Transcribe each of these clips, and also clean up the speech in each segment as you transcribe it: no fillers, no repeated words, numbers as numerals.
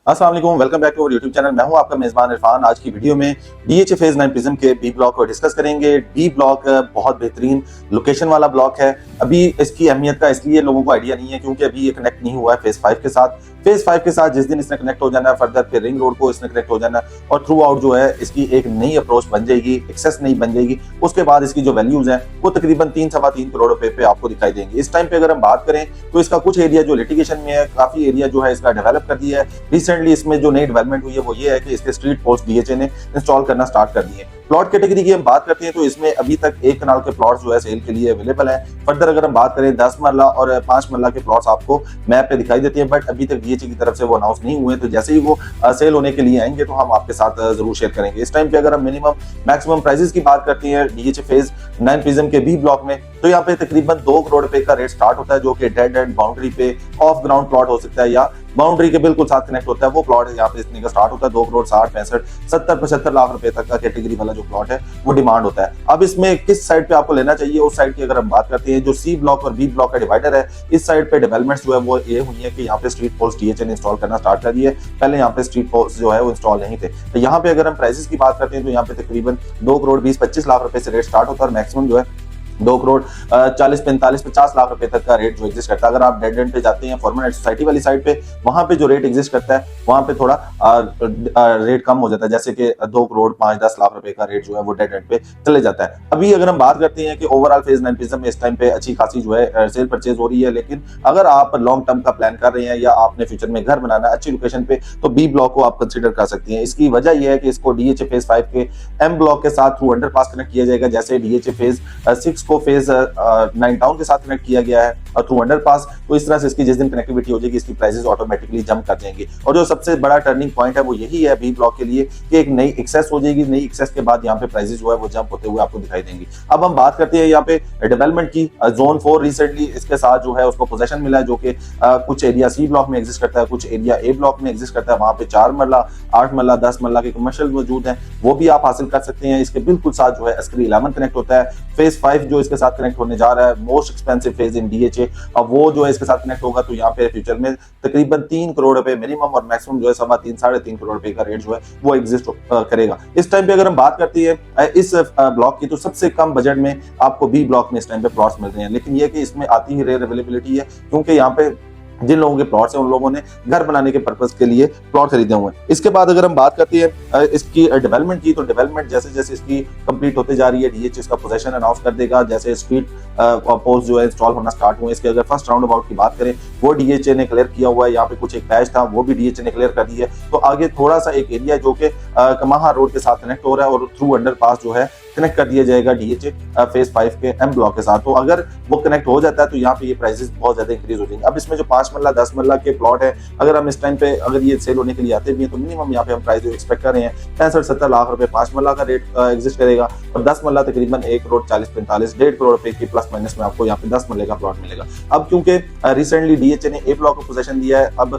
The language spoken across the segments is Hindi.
अस्सलाम वालेकुम, welcome back to our YouTube channel. मैं हूं आपका मेजबान इरफान। आज की वीडियो में डीएचए फेज 9 प्रिज्म के बी ब्लॉक को डिस्कस करेंगे। बी ब्लॉक बहुत बेहतरीन लोकेशन वाला ब्लॉक है। अभी इसकी अहमियत का इसलिए लोगों को आइडिया नहीं है क्योंकि अभी ये कनेक्ट नहीं हुआ है फेज 5 के साथ। फेज 5 के साथ जिस दिन इसने कनेक्ट हो जाना है, फर्दर फिर रिंग रोड को इसने कनेक्ट हो जाना है और थ्रू आउट जो है इसकी एक नई अप्रोच बन जाएगी, एक्सेस नई बन जाएगी। उसके बाद इसकी जो वैल्यूज हैं वो तकरीबन 3-3.25 करोड़ रुपए पे आपको दिखाई देंगे। इस टाइम पे अगर हम बात करें तो इसका कुछ एरिया जो लिटिगेशन में है, काफी एरिया जो है इसका डेवलप कर दिया है। रिसेंटली इसमें जो नई डेवलपमेंट हुई है वो ये है कि इसके स्ट्रीट पोस्ट डीएचए ने इंस्टॉल करना स्टार्ट कर दिए। प्लॉट कैटेगरी की हम बात करते हैं तो इसमें अभी तक 1 कनाल के प्लॉट्स जो है सेल के लिए अवेलेबल हैं। फर्दर अगर हम बात करें 10 मरला और 5 मरला के प्लॉट्स आपको मैप पे दिखाई देते हैं, बट अभी तक डीएचए की तरफ से वो अनाउंस नहीं हुए। तो जैसे ही वो सेल होने के लिए आएंगे तो हम आपके साथ जरूर शेयर करेंगे। इस टाइम पे अगर हम मिनिमम मैक्सिमम प्राइसेस की बात करते हैं डीएचए फेज 9 प्रिज्म के बी ब्लॉक में, तो यहाँ पे तकरीबन 2 करोड़ रुपए का रेट स्टार्ट होता है, जो कि डेड एंड बाउंड्री पे ऑफ ग्राउंड प्लॉट हो सकता है या बाउंड्री के बिल्कुल साथ कनेक्ट होता है। वो प्लॉट यहाँ पे इसने का स्टार्ट होता है 2 करोड़ 60, 65, 70, 75 लाख रुपए तक का कैटेगरी वाला जो प्लॉट है वो डिमांड होता है। अब इसमें किस साइड पे आपको लेना चाहिए, उस साइड की अगर हम बात करते हैं, जो सी ब्लॉक और बी ब्लॉक का डिवाइडर है, इस साइड पे डेवलपमेंट्स जो है वो ये हुई है कि यहाँ पे स्ट्रीट पोल्स डीएचए ने इंस्टॉल करना स्टार्ट कर दिए। पहले यहाँ पे स्ट्रीट पोल्स जो है वो इंस्टॉल नहीं थे। तो यहाँ पे अगर हम प्राइसेस की बात करते हैं तो यहाँ पे तकरीबन 2 करोड़ 20-25 लाख रुपए से रेट स्टार्ट होता है और मैक्सिमम जो है 2 करोड़ 40-45-50 लाख रुपए तक का रेट जो एग्जिस्ट करता है। अगर आप डेड एंड पे जाते हैं फॉर्मल सोसाइटी वाली साइड पे, वहां पे जो रेट एग्जिस्ट करता है वहां पे थोड़ा रेट कम हो जाता है, जैसे कि 2 करोड़ 5-10 लाख रुपए का रेट जो है वो डेड एंड पे चले जाता है। अभी अगर हम बात करते हैं कि ओवरऑल फेज 9 प्रिज्म में इस टाइम पे अच्छी खासी जो है सेल परचेज हो रही है, लेकिन अगर आप लॉन्ग टर्म का प्लान कर रहे हैं या आपने फ्यूचर में घर बनाना है अच्छी लोकेशन पे, तो बी ब्लॉक को आप कंसिडर कर सकते हैं। इसकी वजह यह है कि इसको डीएचए फेज 5 के एम ब्लॉक के साथ थ्रू अंडरपास कनेक्ट किया जाएगा, जैसे डीएचए फेज 6 को फेज 9 टाउन के साथ कनेक्ट किया गया है और थ्रू अंडरपास। तो इस तरह से इसकी जिस दिन कनेक्टिविटी हो जाएगी इसकी प्राइसेस ऑटोमेटिकली जंप कर जाएंगे। और जो सबसे बड़ा टर्निंग पॉइंट है वो यही है बी ब्लॉक के लिए कि एक नई एक्सेस हो जाएगी। नई एक्सेस के बाद यहाँ पे प्राइसेस जो है वो जंप होते हुए आपको दिखाई देंगी। अब हम बात करते हैं यहाँ पे डेवलपमेंट की। जोन 4 रिसेंटली इसके साथ जो है उसको पोजेशन मिला है, जो कि कुछ एरिया सी ब्लॉक में एग्जिस्ट करता है, कुछ एरिया ए ब्लॉक में एग्जिस्ट करता है। वहां पे 4 मरला 8 मरला 10 मरला के कमर्शियल मौजूद हैं, वो भी आप हासिल कर सकते हैं। इसके बिल्कुल साथ जो है अस्करी 11 कनेक्ट होता है। फेज 5 जो इसके साथ कनेक्ट होने जा रहा है, most expensive phase in DHA, अब वो जो है इसके साथ कनेक्ट होगा तो यहाँ पे फ्यूचर में तकरीबन 3 करोड़ रुपए मिनिमम और मैक्सिमम जो है 3.25-3.5 करोड़ रुपए का रेट जो है वो एग्जिस्ट करेगा। इस टाइम पे अगर हम बात करती है इस ब्लॉक की, तो सबसे कम बजट में आपको बी ब्लॉक में इस टाइम पे प्लॉट्स मिल रहे हैं, लेकिन ये कि इसमें आती ही रेयर अवेलेबिलिटी है क्योंकि यहाँ पे जिन लोगों के प्लॉट्स हैं उन लोगों ने घर बनाने के पर्पस के लिए प्लॉट खरीदे हुए हैं। इसके बाद अगर हम बात करते हैं इसकी डेवलपमेंट की, तो डेवलपमेंट जैसे जैसे इसकी कंप्लीट होते जा रही है, डीएचए इसका पोजीशन अनाउंस कर देगा। जैसे स्ट्रीट पोस्ट जो है इंस्टॉल होना स्टार्ट हुए, इसके अगर फर्स्ट राउंड अबाउट की बात करें वो डीएचए ने क्लियर किया हुआ है। यहाँ पे कुछ एक पैच था वो भी डीएचए ने क्लियर कर दिया है। तो आगे थोड़ा सा एक एरिया जो कि कमाहा रोड के साथ कनेक्ट हो रहा है और थ्रू अंडरपास जो है कनेक्ट कर दिया जाएगा डीएचए फेज 5 के एम ब्लॉक के साथ। तो अगर वो कनेक्ट हो जाता है तो यहाँ पे ये प्राइसेस बहुत ज्यादा इंक्रीज हो जाएंगे। अब इसमें जो 5 मरला 10 मरला के प्लॉट है, अगर हम इस टाइम पे अगर ये सेल होने के लिए आते भी हैं तो मिनिमम यहाँ पे हम प्राइस जो एक्सपेक्ट कर रहे हैं 65-70 लाख रुपए 5 मरला का रेट एग्जिस्ट करेगा और 10 मरला तकरीबन 1 करोड़ 40-45 1.5 करोड़ रुपए की प्लस माइनस में आपको यहाँ पे 10 मरले का प्लॉट मिलेगा। अब क्योंकि रिसेंटली डीएचए ने ए ब्लॉक को पोजीशन दिया है, अब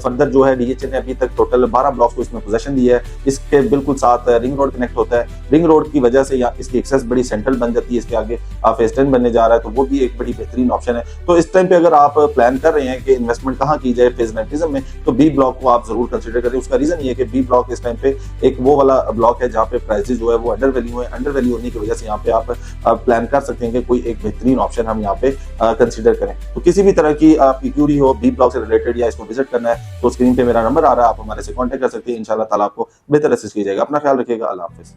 फर्दर जो है डीएचए ने अभी तक टोटल 12 ब्लॉक्स को इसमें पोजीशन दिया है। इसके बिल्कुल साथ रिंग रोड कनेक्ट होता है। रिंग रोड की वजह से इसकी एक्सेस बड़ी सेंट्रल बन जाती है। इसके आगे फेज 10 बनने जा रहा है तो वो भी एक बड़ी बेहतरीन ऑप्शन है। तो इस टाइम पे अगर आप प्लान कर रहे हैं कि इन्वेस्टमेंट कहाँ की जाए फेज 9 प्रिज्म में, तो बी ब्लॉक को आप जरूर कंसीडर करें। उसका रीजन ये है कि बी ब्लॉक इस टाइम पे एक वो वाला ब्लॉक है जहाँ पे प्राइसेस जो है वो अंडर वैल्यू है। अंडर वैल्यू होने की वजह से यहाँ पे आप प्लान कर सकते हैं कि कोई एक बेहतरीन ऑप्शन हम यहाँ पे कंसीडर करें। तो किसी भी तरह की आपकी क्यूरी हो बी ब्लॉक से रिलेटेड या इसको विजिट करना है तो स्क्रीन पे मेरा नंबर आ रहा है, आप हमारे से कॉन्टेक्ट कर सकते हैं। इंशाल्लाह ताला आपको बेहतर असिस्ट की जाएगा। अपना ख्याल रखिएगा। अल्लाह हाफिज।